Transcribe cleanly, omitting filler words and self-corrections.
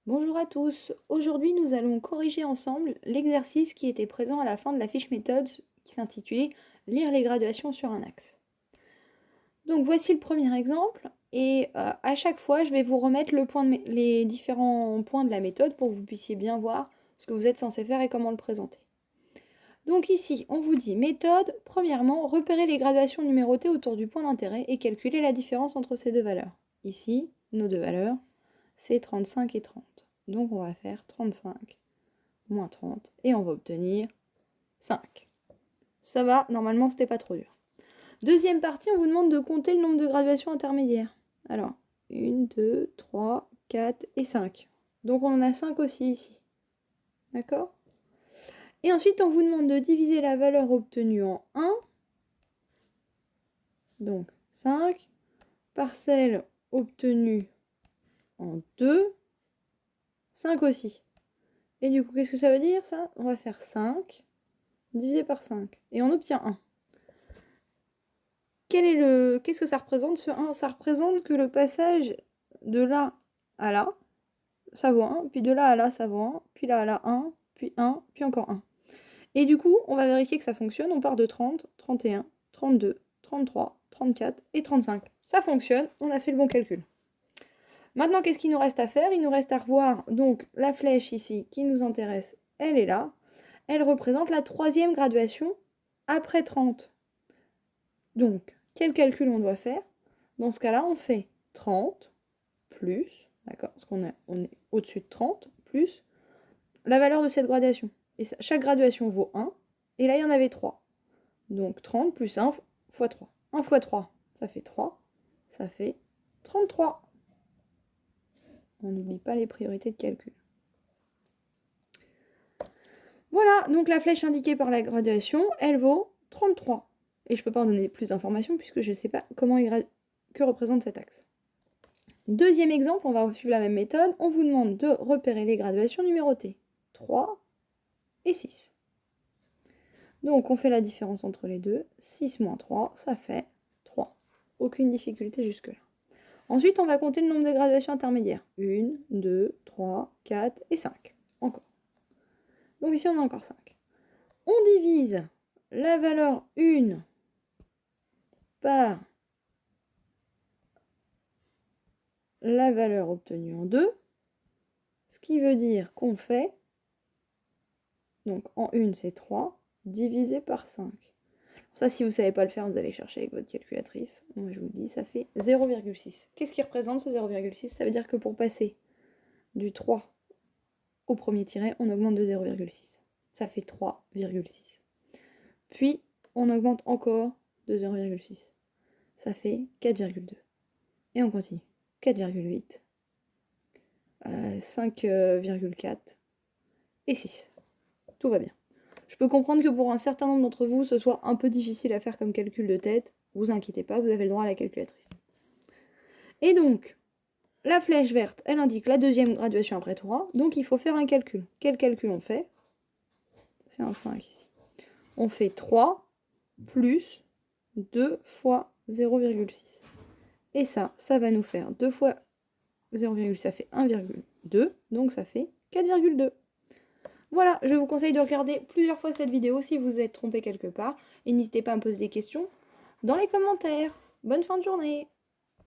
Bonjour à tous, aujourd'hui nous allons corriger ensemble l'exercice qui était présent à la fin de la fiche méthode qui s'intitulait « Lire les graduations sur un axe ». Donc voici le premier exemple et à chaque fois je vais vous remettre les différents points de la méthode pour que vous puissiez bien voir ce que vous êtes censé faire et comment le présenter. Donc ici on vous dit méthode, premièrement repérer les graduations numérotées autour du point d'intérêt et calculer la différence entre ces deux valeurs. Ici nos deux valeurs c'est 35 et 30. Donc on va faire 35 moins 30 et on va obtenir 5. Ça va, normalement c'était pas trop dur. Deuxième partie, on vous demande de compter le nombre de graduations intermédiaires. Alors, 1, 2, 3, 4 et 5. Donc on en a 5 aussi ici. D'accord? Et ensuite, on vous demande de diviser la valeur obtenue en 1. Donc 5 par celle obtenue en 2. 5 aussi. Et du coup, qu'est-ce que ça veut dire ça? On va faire 5 divisé par 5. Et on obtient 1. Qu'est-ce que ça représente ce 1? Ça représente que le passage de là à là, ça vaut 1, puis de là à là, ça vaut 1, puis là à là 1, puis encore 1. Et du coup, on va vérifier que ça fonctionne. On part de 30, 31, 32, 33, 34 et 35. Ça fonctionne, on a fait le bon calcul. Maintenant, qu'est-ce qu'il nous reste à faire? Il nous reste à revoir donc la flèche ici qui nous intéresse, elle est là. Elle représente la troisième graduation après 30. Donc, quel calcul on doit faire? Dans ce cas-là, on fait 30 plus, d'accord, parce qu'on est au-dessus de 30, plus la valeur de cette gradation. Et ça, chaque graduation vaut 1, et là, il y en avait 3. Donc, 30 plus 1 fois 3. 1 fois 3, ça fait 3, ça fait 33. On n'oublie pas les priorités de calcul. Voilà, donc la flèche indiquée par la graduation, elle vaut 33. Et je ne peux pas en donner plus d'informations puisque je ne sais pas que représente cet axe. Deuxième exemple, on va suivre la même méthode. On vous demande de repérer les graduations numérotées. 3 et 6. Donc on fait la différence entre les deux. 6 moins 3, ça fait 3. Aucune difficulté jusque-là. Ensuite, on va compter le nombre de graduations intermédiaires. 1, 2, 3, 4 et 5. Encore. Donc ici, on a encore 5. On divise la valeur 1 par la valeur obtenue en 2, ce qui veut dire qu'on fait, donc en 1 c'est 3, divisé par 5. Ça, si vous ne savez pas le faire, vous allez chercher avec votre calculatrice. Moi, je vous le dis, ça fait 0,6. Qu'est-ce qui représente ce 0,6? Ça veut dire que pour passer du 3 au premier tiret, on augmente de 0,6. Ça fait 3,6. Puis, on augmente encore de 0,6. Ça fait 4,2. Et on continue. 4,8. 5,4 et 6. Tout va bien. Je peux comprendre que pour un certain nombre d'entre vous, ce soit un peu difficile à faire comme calcul de tête. Vous inquiétez pas, vous avez le droit à la calculatrice. Et donc, la flèche verte, elle indique la deuxième graduation après 3. Donc, il faut faire un calcul. Quel calcul on fait? C'est un 5 ici. On fait 3 plus 2 fois 0,6. Et ça va nous faire 2 fois 0,6, ça fait 1,2. Donc, ça fait 4,2. Voilà, je vous conseille de regarder plusieurs fois cette vidéo si vous êtes trompé quelque part. Et n'hésitez pas à me poser des questions dans les commentaires. Bonne fin de journée!